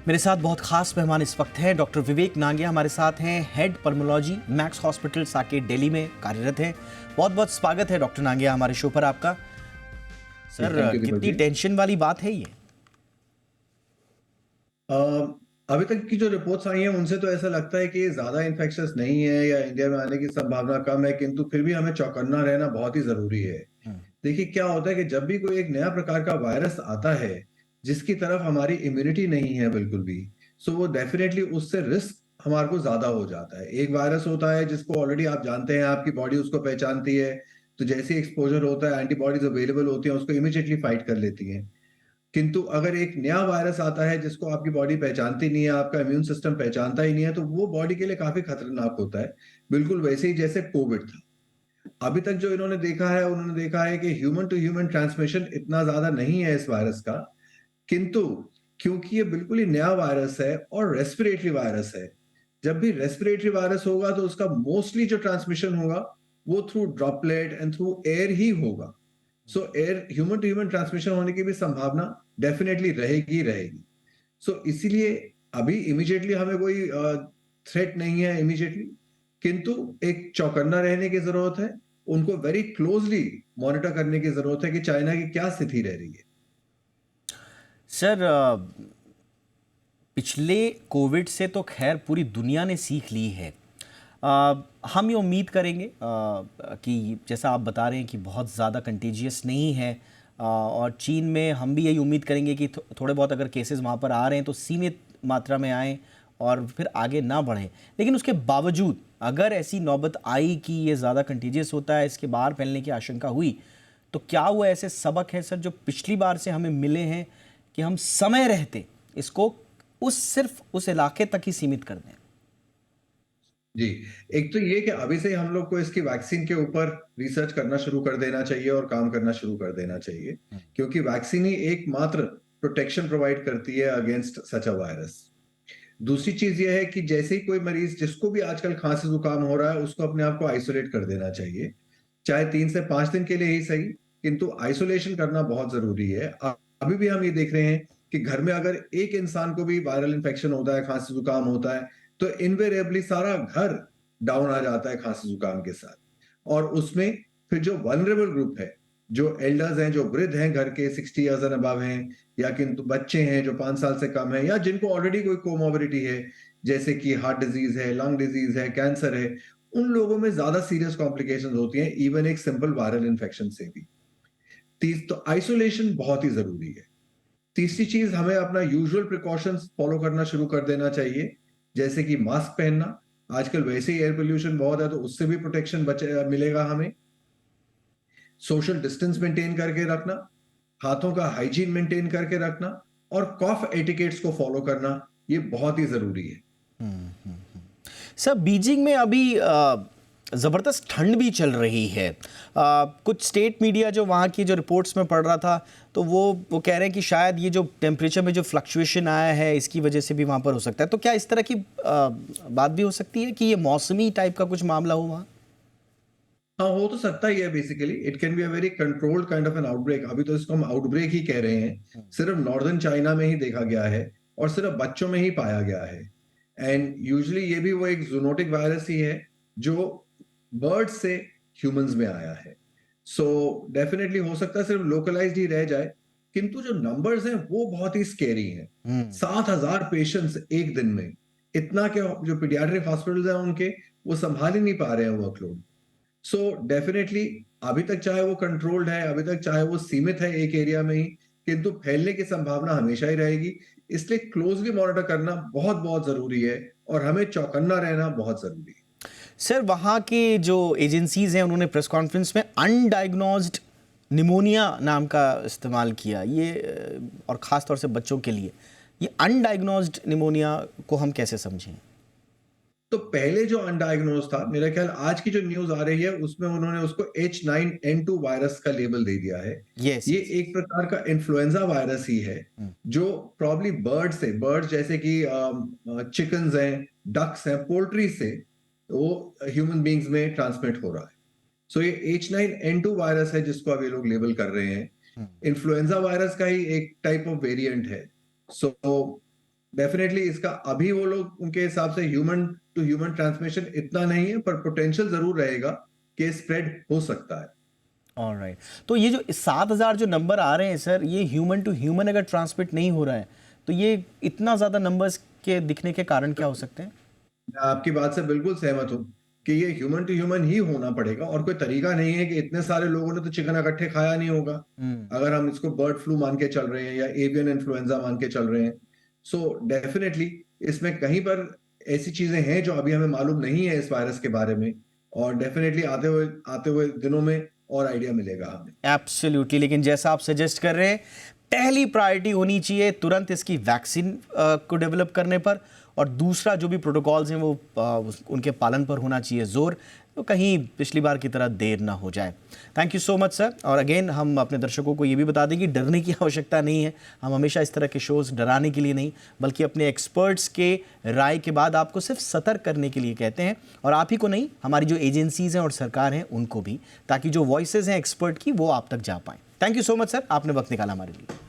मेरे साथ बहुत खास मेहमान इस वक्त हैं। डॉक्टर विवेक नांगिया हमारे साथ हैं, head pulmonology, Max hospital Saket Delhi में कार्यरत हैं। बहुत बहुत स्वागत है डॉक्टर नांगिया हमारे शो पर आपका। थैंक सर, यू दीपक कितनी जी। टेंशन वाली बात है ये? अ, अभी तक की जो रिपोर्ट्स आई हैं उनसे तो ऐसा लगता है कि ये ज्यादा इन्फेक्शस नहीं है या इंडिया में आने की संभावना कम है, किंतु फिर भी हमें चौकन्ना रहना बहुत ही जरूरी है। देखिए क्या होता है कि जब भी कोई एक नया प्रकार का वायरस आता है जिसकी तरफ हमारी इम्यूनिटी नहीं है बिल्कुल भी, सो वो डेफिनेटली उससे रिस्क हमारे को ज्यादा हो जाता है। एक वायरस होता है जिसको ऑलरेडी आप जानते हैं, आपकी बॉडी उसको पहचानती है, तो जैसे एक्सपोजर होता है एंटीबॉडीज अवेलेबल होती हैं, उसको इमीडिएटली फाइट कर लेती हैं। किंतु अगर एक नया वायरस आता है जिसको आपकी बॉडी पहचानती नहीं है, आपका इम्यून सिस्टम पहचानता ही नहीं है, तो वो बॉडी के लिए काफी खतरनाक होता है। बिल्कुल वैसे ही जैसे कोविड था। अभी तक जो इन्होंने देखा है, उन्होंने देखा है कि ह्यूमन टू ह्यूमन ट्रांसमिशन इतना ज्यादा नहीं है इस वायरस का, किंतु क्योंकि ये बिल्कुल ही नया वायरस है और रेस्पिरेटरी वायरस है, जब भी रेस्पिरेटरी वायरस होगा तो उसका मोस्टली जो ट्रांसमिशन होगा वो through droplet and through air ही होगा। So air human to human transmission होने की भी संभावना डेफिनेटली रहेगी रहेगी। सो इसीलिए अभी इमीडिएटली हमें कोई थ्रेट नहीं है इमीडिएटली, किंतु एक चौकन्ना रहने की जरूरत है। उनको वेरी क्लोजली मॉनिटर करने की जरूरत है कि चाइना की क्या स्थिति रह रही है। सर, पिछले कोविड से तो खैर पूरी दुनिया ने सीख ली है। हम ये उम्मीद करेंगे कि जैसा आप बता रहे हैं कि बहुत ज़्यादा कंटेजियस नहीं है, और चीन में हम भी यही उम्मीद करेंगे कि थोड़े बहुत अगर केसेस वहाँ पर आ रहे हैं तो सीमित मात्रा में आएँ और फिर आगे ना बढ़ें। लेकिन उसके बावजूद अगर ऐसी नौबत आई कि ये ज़्यादा कंटेजियस होता है, इसके बाहर फैलने की आशंका हुई, तो क्या वो ऐसे सबक है सर जो पिछली बार से हमें मिले हैं कि हम समय रहते इसको सिर्फ उस इलाके तक ही सीमित कर दें? जी, एक तो ये कि अभी से ही हम लोग को इसकी वैक्सीन के ऊपर रिसर्च करना शुरू कर देना चाहिए और काम करना शुरू कर देना चाहिए, क्योंकि वैक्सीन ही एकमात्र प्रोटेक्शन प्रोवाइड करती है अगेंस्ट सच अ वायरस। दूसरी चीज ये है कि जैसे ही कोई मरीज जिसको भी आजकल खांसी जुकाम हो रहा है उसको अपने आप को आइसोलेट कर देना चाहिए, चाहे 3 से 5 दिन के लिए ही सही, किंतु आइसोलेशन करना बहुत जरूरी है। अभी भी हम ये देख रहे हैं कि घर में अगर एक इंसान को भी वायरल इन्फेक्शन होता है, खांसी जुकाम होता है, तो इनवेरिएबली सारा घर डाउन आ जाता है खांसी जुकाम के साथ। और उसमें फिर जो वल्नरेबल ग्रुप है, जो एल्डर्स हैं, जो वृद्ध हैं, घर के 60 इयर्स एंड अबव हैं, या किंतु बच्चे हैं जो 5 साल से कम है, या जिनको ऑलरेडी कोई कोमोबिडिटी है, जैसे कि हार्ट डिजीज है, लंग डिजीज है, कैंसर है, उन लोगों में ज्यादा सीरियस कॉम्प्लिकेशंस होती हैं इवन एक सिंपल वायरल इन्फेक्शन से भी। तो आइसोलेशन बहुत ही जरूरी है। तीसरी चीज, हमें अपना यूजुअल प्रिकॉशंस फॉलो करना शुरू कर देना चाहिए, जैसे कि मास्क पहनना। आजकल वैसे ही एयर पोल्यूशन बहुत है, तो उससे भी प्रोटेक्शन बचे मिलेगा हमें। सोशल डिस्टेंस मेंटेन करके रखना, हाथों का हाइजीन मेंटेन करके रखना, और कॉफ एटिकेट्स को फॉलो करना, ये बहुत ही जरूरी है। सर, बीजिंग में अभी ज़बरदस्त ठंड भी चल रही है। कुछ स्टेट मीडिया जो वहाँ की जो रिपोर्ट्स में पढ़ रहा था, तो वो कह रहे हैं कि शायद ये जो टेम्परेचर में जो फ्लक्चुएशन आया है इसकी वजह से भी वहाँ पर हो सकता है। तो क्या इस तरह की बात भी हो सकती है कि ये मौसमी टाइप का कुछ मामला हो वहाँ? हाँ, हो तो सकता ही है। Basically it can be a very controlled kind of N outbreak. अभी तो इसको हम आउटब्रेक ही कह रहे हैं। सिर्फ नॉर्दर्न चाइना में ही देखा गया है और सिर्फ बच्चों में ही पाया गया है। एंड यूजुअली ये भी वो एक जूनोटिक वायरस ही है जो बर्ड से ह्यूमंस में आया है। सो डेफिनेटली हो सकता है सिर्फ लोकलाइज्ड ही रह जाए, किंतु जो नंबर्स हैं वो बहुत ही स्केरी हैं। 7,000 पेशेंट्स एक दिन में, इतना के जो पीडियाट्रिक हॉस्पिटल्स हैं उनके, वो संभाल ही नहीं पा रहे हैं वर्कलोड। सो डेफिनेटली अभी तक चाहे वो कंट्रोल्ड है, अभी तक चाहे वो सीमित है एक एरिया में ही, किंतु फैलने की संभावना हमेशा ही रहेगी। इसलिए क्लोजली मॉनिटर करना बहुत बहुत जरूरी है और हमें चौकन्ना रहना बहुत जरूरी है। सर, वहाँ के जो एजेंसीज हैं उन्होंने प्रेस कॉन्फ्रेंस में अनडायग्नोज्ड निमोनिया नाम का इस्तेमाल किया, ये और ख़ास तौर से बच्चों के लिए। ये अनडायग्नोज्ड निमोनिया को हम कैसे समझें? तो पहले जो अनडायग्नोज था, मेरा ख्याल आज की जो न्यूज आ रही है उसमें उन्होंने उसको H9N2 वायरस का लेबल दे दिया है। यस, ये यस। एक प्रकार का इन्फ्लुएंजा वायरस ही है, जो प्रॉब्ली बर्ड जैसे कि चिकन्स हैं, डक्स हैं, पोल्ट्री से वो ह्यूमन बींग्स में ट्रांसमिट हो रहा है। सो ये H9N2 वायरस है जिसको अब ये लोग लेबल कर रहे हैं। इन्फ्लुएंजा वायरस का ही एक टाइप ऑफ वेरिएंट है। सो डेफिनेटली इसका अभी वो लोग उनके हिसाब से ह्यूमन टू ह्यूमन ट्रांसमिशन इतना नहीं है, पर पोटेंशियल जरूर रहेगा कि स्प्रेड हो सकता है। ऑलराइट, तो ये जो 7,000 जो नंबर आ रहे हैं सर, ये ह्यूमन टू ह्यूमन अगर ट्रांसमिट नहीं हो रहा है तो ये इतना ज़्यादा नंबर्स के दिखने के कारण क्या हो सकते हैं? मैं आपकी बात से बिल्कुल सहमत हूँ कि ये ह्यूमन टू ह्यूमन ही होना पड़ेगा, और कोई तरीका नहीं है कि इतने सारे लोगों ने तो चिकन इकट्ठे खाया नहीं होगा। अगर हम इसको बर्ड फ्लू मान के चल रहे हैं या एवियन इन्फ्लुएंजा मान के चल रहे हैं, सो डेफिनेटली इसमें कहीं पर ऐसी चीजें हैं जो अभी हमें मालूम नहीं है इस वायरस के बारे में, और डेफिनेटली आते हुए दिनों में और आइडिया मिलेगा हमें। एब्सोल्युटली, लेकिन जैसा आप सजेस्ट कर रहे हैं, पहली प्रायोरिटी होनी चाहिए तुरंत इसकी वैक्सीन को डेवलप करने पर, और दूसरा जो भी प्रोटोकॉल्स हैं वो उनके पालन पर होना चाहिए जोर, तो कहीं पिछली बार की तरह देर ना हो जाए। Thank you so much sir. और अगेन हम अपने दर्शकों को ये भी बता दें कि डरने की आवश्यकता नहीं है। हम हमेशा इस तरह के शोज़ डराने के लिए नहीं, बल्कि अपने एक्सपर्ट्स के राय के बाद आपको सिर्फ सतर्क करने के लिए कहते हैं, और आप ही को नहीं, हमारी जो एजेंसीज़ हैं और सरकार हैं उनको भी, ताकि जो वॉइसेस हैं एक्सपर्ट की वो आप तक जा पाएँ। Thank you so much sir, आपने वक्त निकाला हमारे लिए।